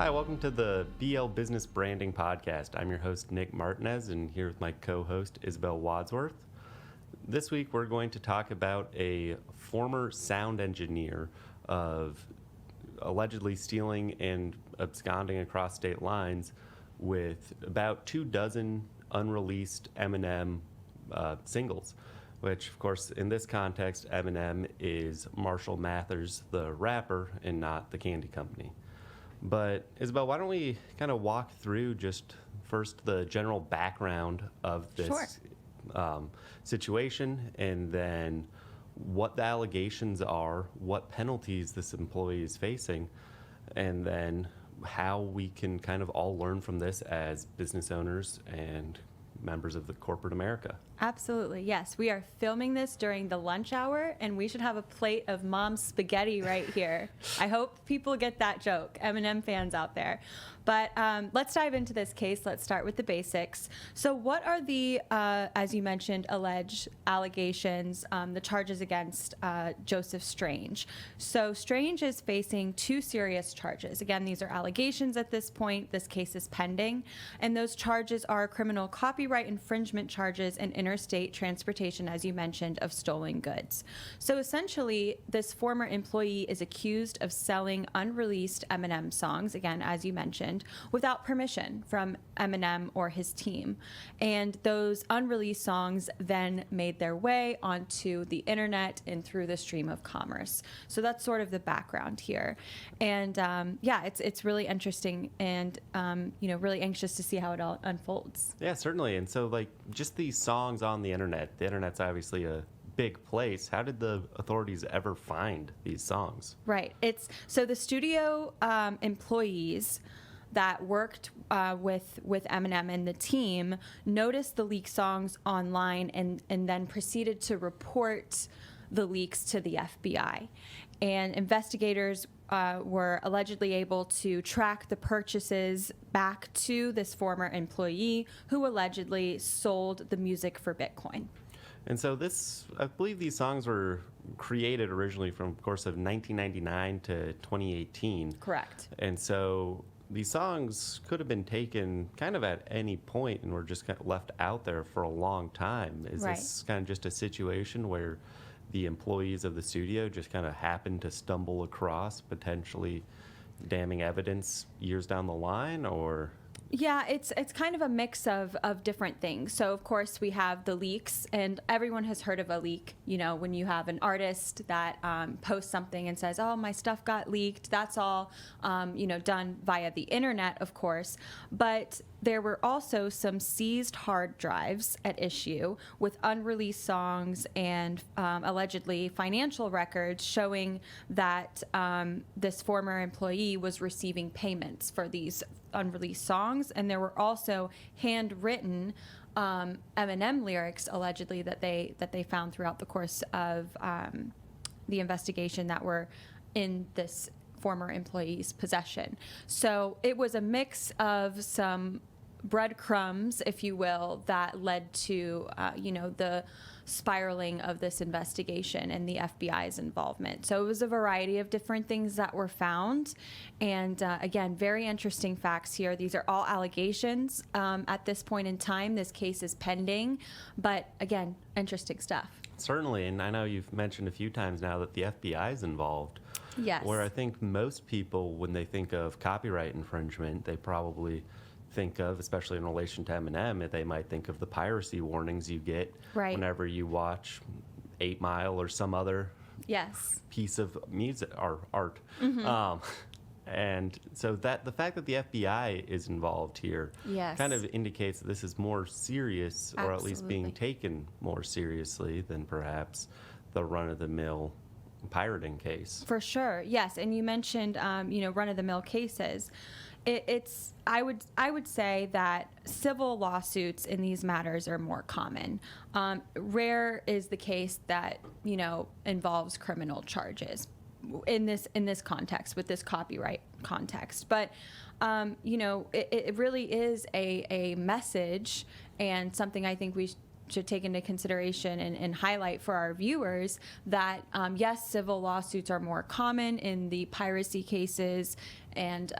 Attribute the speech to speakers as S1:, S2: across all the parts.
S1: Hi, welcome to the BL Business Branding Podcast. I'm your host, Nick Martinez, and here with my co-host, Isabel Wadsworth. This week, we're going to talk about a former sound engineer of allegedly stealing and absconding across state lines with about 24 unreleased Eminem singles, which, of course, in this context, Eminem is Marshall Mathers, the rapper, and not the candy company. But, Isabel, why don't we kind of walk through just first the general background of this situation, and then what the allegations are, what penalties this employee is facing, and then how we can kind of all learn from this as business owners and members of the corporate America.
S2: Absolutely, yes. We are filming this during the lunch hour, and we should have a plate of mom's spaghetti right here. I hope people get that joke, Eminem fans out there. But let's dive into this case. Let's start with the basics. So what are the, as you mentioned, alleged allegations, the charges against Joseph Strange? So Strange is facing two serious charges. Again, these are allegations at this point. This case is pending. And those charges are criminal copyright infringement charges and interstate transportation, as you mentioned, of stolen goods. So essentially, this former employee is accused of selling unreleased Eminem songs, again, as you mentioned, without permission from Eminem or his team. And those unreleased songs then made their way onto the internet and through the stream of commerce. So that's sort of the background here. And it's really interesting and, really anxious to see how it all unfolds.
S1: Yeah, certainly. And so, just these songs on the internet's obviously a big place. How did the authorities ever find these songs?
S2: Right. So the studio employees that worked with Eminem and the team noticed the leaked songs online and then proceeded to report the leaks to the FBI. And investigators were allegedly able to track the purchases back to this former employee who allegedly sold the music for Bitcoin.
S1: And so I believe these songs were created originally from, of course, of 1999 to 2018.
S2: Correct.
S1: And so these songs could have been taken kind of at any point and were just kind of left out there for a long time. Is this kind of just a situation where the employees of the studio just kind of happened to stumble across potentially damning evidence years down the line, or?
S2: Yeah, it's kind of a mix of different things. So, of course, we have the leaks, and everyone has heard of a leak. You know, when you have an artist that posts something and says, oh, my stuff got leaked, that's all, done via the internet, of course. But there were also some seized hard drives at issue with unreleased songs and allegedly financial records showing that this former employee was receiving payments for these unreleased songs. And there were also handwritten Eminem lyrics allegedly that they found throughout the course of the investigation that were in this former employee's possession. So it was a mix of some breadcrumbs, if you will, that led to the spiraling of this investigation and the FBI's involvement. So it was a variety of different things that were found. And again, very interesting facts here. These are all allegations at this point in time. This case is pending. But again, interesting stuff.
S1: Certainly. And I know you've mentioned a few times now that the FBI is involved.
S2: Yes.
S1: Where I think most people, when they think of copyright infringement, they probably think of, especially in relation to Eminem, they might think of the piracy warnings you get whenever you watch 8 Mile or some other piece of music or art. Mm-hmm. And so that the fact that the FBI is involved here kind of indicates that this is more serious, or at least being taken more seriously than perhaps the run-of-the-mill pirating case.
S2: For sure, yes. And you mentioned, run-of-the-mill cases. I would say that civil lawsuits in these matters are more common. Rare is the case that involves criminal charges in this context, with this copyright context. But it really is a message, and something I think we should take into consideration and highlight for our viewers that, yes, civil lawsuits are more common in the piracy cases And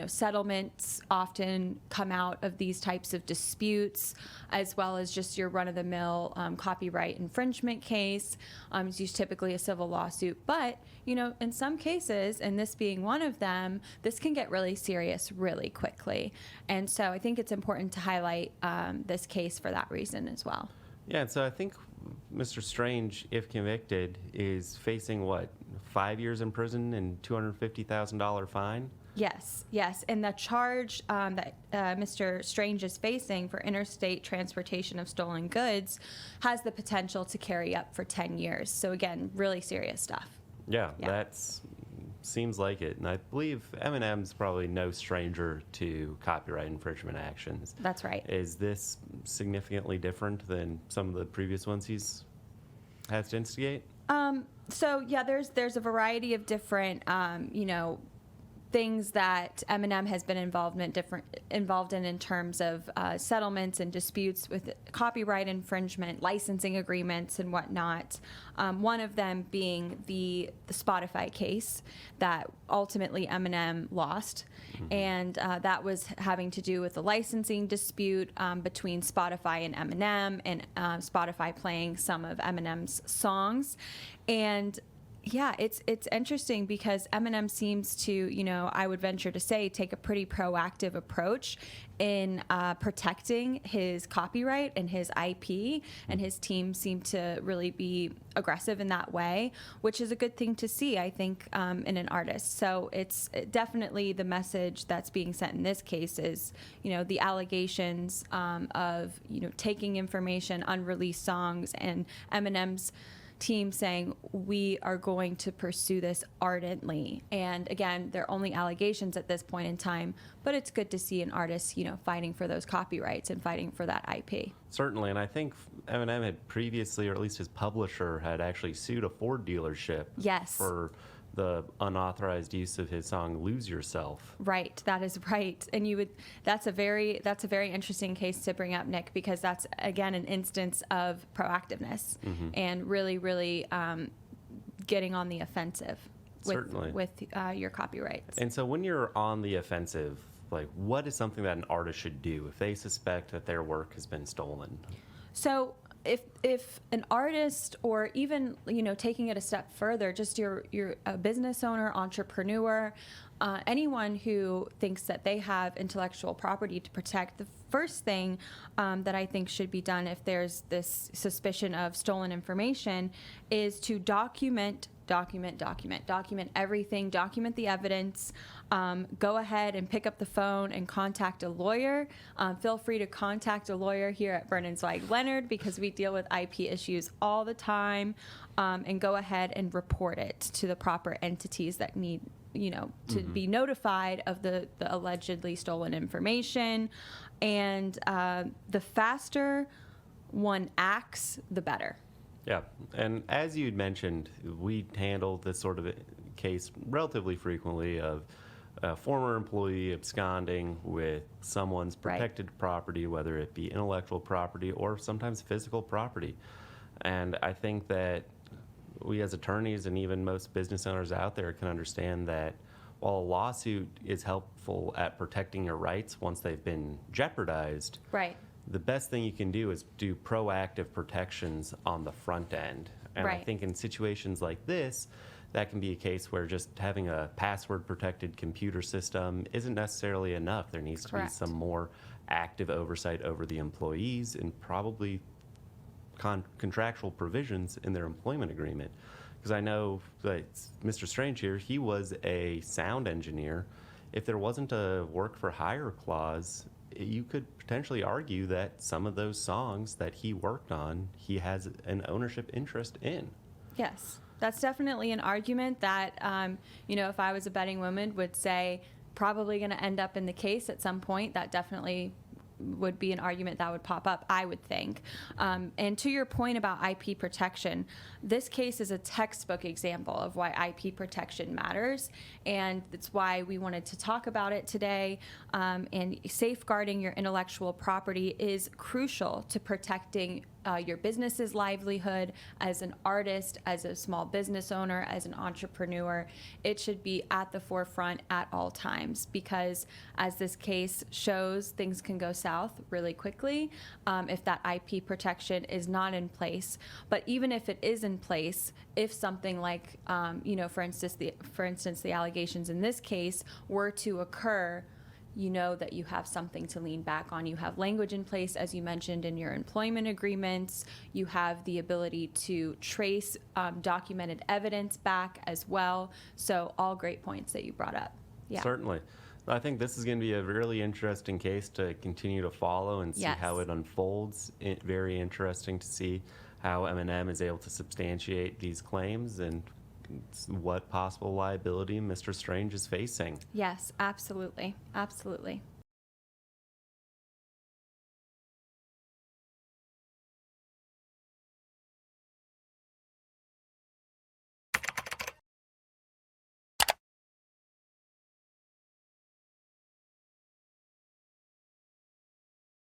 S2: settlements often come out of these types of disputes, as well as just your run-of-the-mill copyright infringement case. It's used typically a civil lawsuit, but in some cases, and this being one of them, this can get really serious really quickly. And so I think it's important to highlight this case for that reason as well.
S1: Yeah, and so I think Mr. Strange, if convicted, is facing 5 years in prison and $250,000 fine?
S2: Yes. And the charge that Mr. Strange is facing for interstate transportation of stolen goods has the potential to carry up for 10 years. So again, really serious stuff.
S1: Yeah. That seems like it. And I believe Eminem's probably no stranger to copyright infringement actions.
S2: That's right.
S1: Is this significantly different than some of the previous ones he's has to instigate?
S2: So yeah, there's a variety of different things that Eminem has been involved in terms of settlements and disputes with copyright infringement, licensing agreements, and whatnot. One of them being the Spotify case that ultimately Eminem lost, and that was having to do with the licensing dispute between Spotify and Eminem, and Spotify playing some of Eminem's songs, and yeah, it's interesting because Eminem seems to, I would venture to say, take a pretty proactive approach in protecting his copyright and his IP, and his team seem to really be aggressive in that way, which is a good thing to see, I think, in an artist. So it's definitely the message that's being sent in this case is, the allegations of, taking information, unreleased songs, and Eminem's team saying we are going to pursue this ardently. And again, they're only allegations at this point in time, but it's good to see an artist, fighting for those copyrights and fighting for that IP.
S1: Certainly, and I think Eminem had previously, or at least his publisher, had actually sued a Ford dealership for the unauthorized use of his song "Lose Yourself."
S2: Right, that is right, and that's a very interesting case to bring up, Nick, because that's again an instance of proactiveness and really getting on the offensive with your copyrights.
S1: And so, when you're on the offensive, what is something that an artist should do if they suspect that their work has been stolen?
S2: So, if an artist, or even taking it a step further, just you're a business owner, entrepreneur, anyone who thinks that they have intellectual property to protect, the first thing that I think should be done if there's this suspicion of stolen information is to document everything, document the evidence. Go ahead and pick up the phone and contact a lawyer. Feel free to contact a lawyer here at Byrne & Zweig Leonard, because we deal with IP issues all the time, and go ahead and report it to the proper entities that need to be notified of the allegedly stolen information. And the faster one acts, the better.
S1: Yeah, and as you'd mentioned, we handle this sort of a case relatively frequently of a former employee absconding with someone's protected property, whether it be intellectual property or sometimes physical property. And I think that we as attorneys and even most business owners out there can understand that while a lawsuit is helpful at protecting your rights once they've been jeopardized, the best thing you can do is do proactive protections on the front end. And I think in situations like this, that can be a case where just having a password-protected computer system isn't necessarily enough. There needs to be some more active oversight over the employees and probably contractual provisions in their employment agreement. Because I know that Mr. Strange here, he was a sound engineer. If there wasn't a work-for-hire clause, you could potentially argue that some of those songs that he worked on, he has an ownership interest in.
S2: Yes, that's definitely an argument that, if I was a betting woman, would say probably going to end up in the case at some point. That definitely would be an argument that would pop up, I would think. And to your point about IP protection, this case is a textbook example of why IP protection matters, and it's why we wanted to talk about it today. And safeguarding your intellectual property is crucial to protecting your business's livelihood, as an artist, as a small business owner, as an entrepreneur. It should be at the forefront at all times, because as this case shows, things can go south really quickly if that IP protection is not in place. But even if it is in place, if something like, for instance, the allegations in this case were to occur, you know that you have something to lean back on. You have language in place, as you mentioned, in your employment agreements. You have the ability to trace documented evidence back as well. So all great points that you brought up. Yeah.
S1: Certainly. I think this is going to be a really interesting case to continue to follow and see
S2: Yes.
S1: how it unfolds. Very interesting to see how Eminem is able to substantiate these claims and what possible liability Mr. Strange is facing.
S2: Yes, absolutely. Absolutely.